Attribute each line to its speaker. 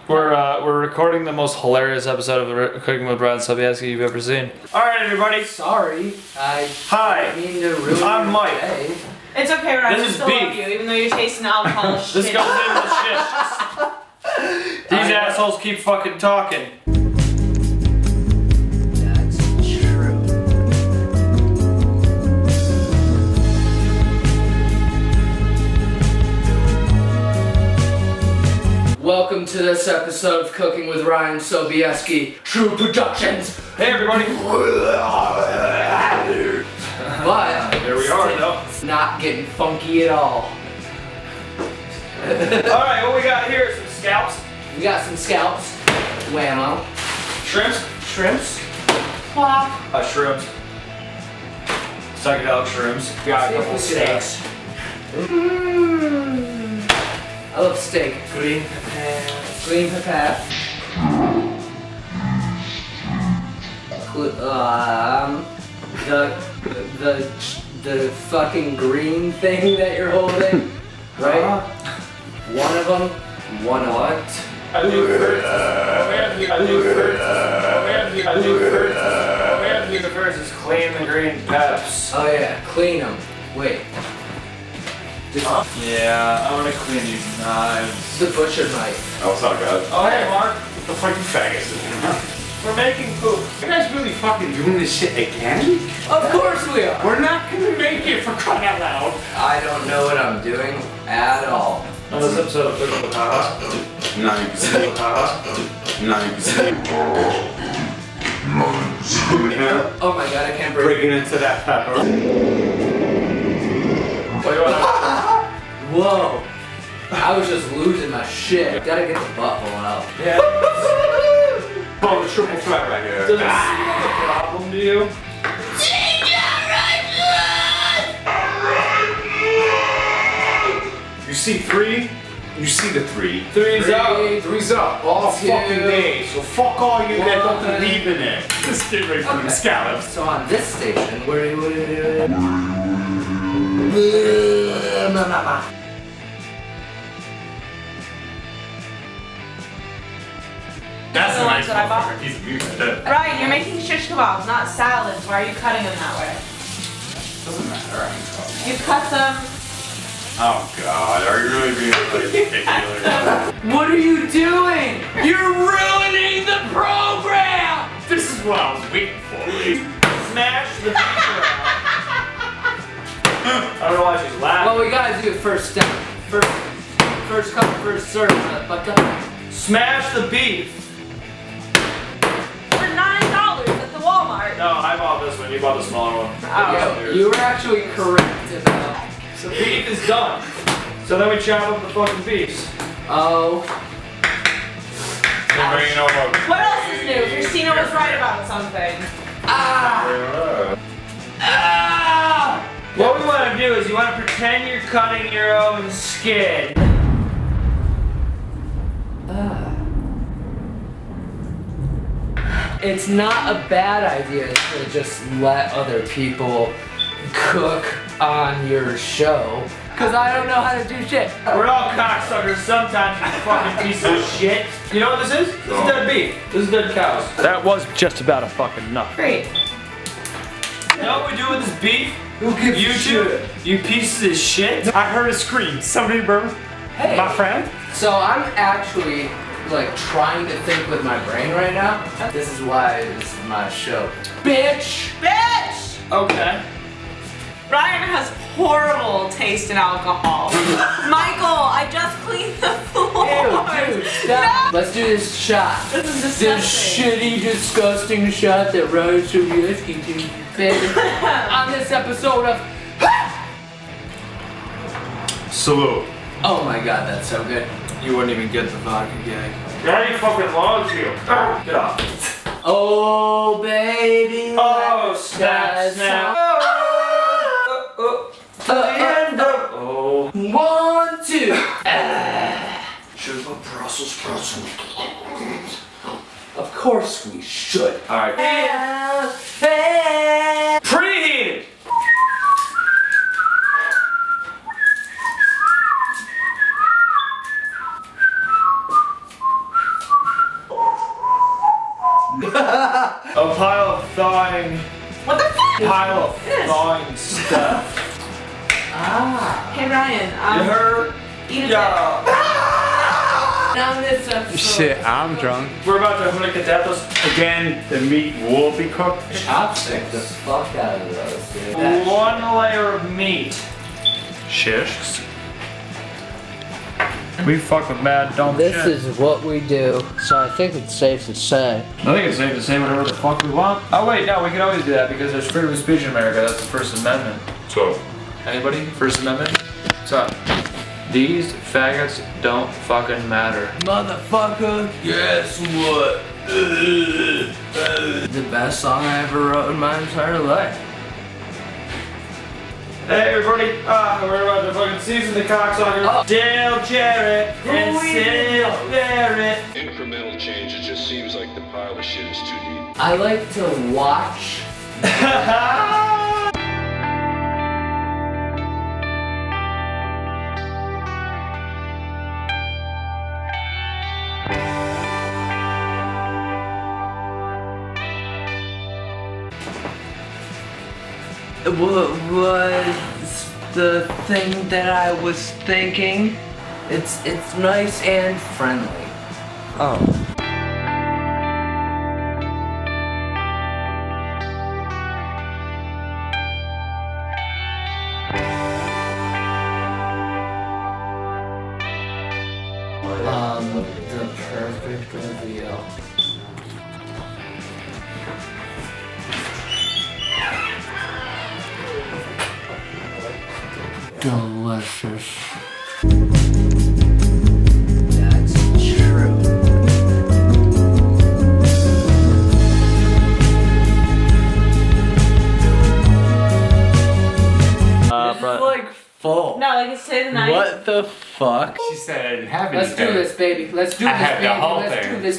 Speaker 1: We're recording the most hilarious episode of Cooking with Brian Sobieski you've ever seen. All right, everybody.
Speaker 2: Sorry,
Speaker 1: Hi.
Speaker 2: Didn't mean to ruin
Speaker 1: I'm Mike.
Speaker 2: your day.
Speaker 3: It's okay, Ryan.
Speaker 1: This
Speaker 3: I
Speaker 1: is
Speaker 3: still
Speaker 1: beef.
Speaker 3: love you, even though you're tasting alcohol.
Speaker 1: This goes in the Schiskcks. These assholes keep fucking talking.
Speaker 2: That's true. Welcome to this episode of Cooking with Ryan Sobieski, True Productions.
Speaker 1: Hey, everybody.
Speaker 2: But
Speaker 1: There we are, though.
Speaker 2: it's not getting funky at all.
Speaker 1: All right, what we got here? Some scalps,
Speaker 2: We got some scalps, whammo,
Speaker 1: shrimps,
Speaker 2: shrimps,
Speaker 1: shrooms, psychedelic shrooms. We got a couple steaks.
Speaker 2: I love steak. Green pepper. The fucking green thing that you're holding, right? One of them.
Speaker 1: I live first is clean the green peps.
Speaker 2: Oh yeah, clean them. Wait.
Speaker 1: Yeah, I want to clean these knives.
Speaker 2: The butcher knife.
Speaker 4: Oh, what's up, guys?
Speaker 1: Oh, hey, Mark.
Speaker 4: The fucking faggots.
Speaker 1: We're making food.
Speaker 4: You guys really fucking doing this shit again?
Speaker 2: Of course we are.
Speaker 4: We're not gonna make it, for crying out loud.
Speaker 2: I don't know what I'm doing at all.
Speaker 1: On this episode of Cooking with Haha.
Speaker 4: No, you can see. No, you can see. Yeah.
Speaker 2: Oh my god, I can't breathe.
Speaker 4: Breaking into that pepper.
Speaker 1: What do you want?
Speaker 2: Whoa. I was just losing my shit. Gotta get the butthole out.
Speaker 1: Yeah.
Speaker 4: Oh, the triple threat right here.
Speaker 1: Does it seem like a problem to you?
Speaker 4: You see three? You see the three.
Speaker 1: Three's up.
Speaker 4: Three's up all
Speaker 2: Two.
Speaker 4: fucking day. So fuck all you that don't
Speaker 2: One.
Speaker 4: believe in it. Just get ready for them scallops.
Speaker 2: So on this station,
Speaker 4: That's
Speaker 3: the ones that I bought.
Speaker 4: piece of meat right there.
Speaker 3: Ryan, you're making shish kebabs, not salads. Why are you cutting them that way?
Speaker 4: Doesn't matter.
Speaker 3: You cut them.
Speaker 4: Oh god, are you really being particular?
Speaker 2: What are you doing? You're ruining the program!
Speaker 4: This is what I was waiting for.
Speaker 1: Smash the beef around. I don't know why she's laughing.
Speaker 2: Well, we gotta do the first step. First come, first serve, motherfucker.
Speaker 1: Smash the beef.
Speaker 3: For $9 at the Walmart.
Speaker 1: No, I bought this one. You bought the smaller one.
Speaker 2: Yo, you were actually correct about.
Speaker 1: So beef is done. So then we chop up the fucking beefs.
Speaker 2: Oh.
Speaker 4: They're bringing over.
Speaker 3: What else is new? Christina was right about something.
Speaker 1: What we want to do is you want to pretend you're cutting your own skin.
Speaker 2: It's not a bad idea to just let other people cook on your show. Cause I don't know how to do shit.
Speaker 1: We're all cocksuckers sometimes, you fucking piece of shit. You know what this is? This is dead beef. This is dead cows. That was just about a fucking nut.
Speaker 3: Great.
Speaker 1: You know what we do with this beef?
Speaker 2: Who gives
Speaker 1: You
Speaker 2: a
Speaker 1: two,
Speaker 2: shit?
Speaker 1: you pieces of shit.
Speaker 4: I heard a scream. Somebody burn
Speaker 2: Hey.
Speaker 4: my friend.
Speaker 2: So I'm actually like trying to think with my brain right now. This is why this is my show. Bitch!
Speaker 3: Bitch!
Speaker 1: Okay.
Speaker 3: Ryan has horrible taste in alcohol. Michael, I just cleaned the floor.
Speaker 2: Ew, dude, stop. Let's do this shot.
Speaker 3: This is
Speaker 2: This
Speaker 3: disgusting.
Speaker 2: shitty, disgusting shot that Ryan Sobieski did. Baby, on this episode of.
Speaker 4: Salute.
Speaker 2: Oh my god, that's so good.
Speaker 1: You wouldn't even get the vodka gag. Daddy fucking loves you. Get off.
Speaker 2: Oh baby.
Speaker 1: Oh, snap, snap. Oh.
Speaker 2: 1, 2.
Speaker 1: Sugar Brussels sprouts.
Speaker 2: Of course we should.
Speaker 1: Alright. Preheated! A pile of thawing.
Speaker 3: What the fuck?
Speaker 1: Pile of thawing stuff.
Speaker 2: Ah.
Speaker 3: Hey Ryan,
Speaker 1: Her.
Speaker 3: eat a
Speaker 1: Yeah.
Speaker 2: Now this episode.
Speaker 5: Shit, I'm drunk.
Speaker 1: We're about to hurricatetos.
Speaker 4: Again, the meat will be cooked.
Speaker 2: Chopstick the fuck out of those, dude. That
Speaker 1: One layer of meat.
Speaker 4: Schiskcks.
Speaker 1: We fuck with mad dumb
Speaker 2: This
Speaker 1: shit.
Speaker 2: is what we do, so I think it's safe to say.
Speaker 1: I think it's safe to say whatever the fuck we want. Oh wait, no, we can always do that because there's freedom of speech in America. That's the First Amendment.
Speaker 4: So,
Speaker 1: Anybody? First Amendment? What's up? These faggots don't fucking matter.
Speaker 2: Motherfucker, guess what? The best song I ever wrote in my entire life.
Speaker 1: Hey everybody, we're about to fucking season the cocksucker. Dale Jarrett and Sid Barrett.
Speaker 6: Incremental change, it just seems like the pile of shit is too deep.
Speaker 2: I like to watch. What was the thing that I was thinking? It's nice and friendly. Oh. The perfect reveal. Delicious. That's true. This is like full.
Speaker 3: No, like it's today the night.
Speaker 2: What the fuck?
Speaker 5: She said, have
Speaker 2: Let's do this, baby. Let's do this,
Speaker 5: I have the
Speaker 2: baby.
Speaker 5: whole
Speaker 2: Let's
Speaker 5: thing.
Speaker 2: do this.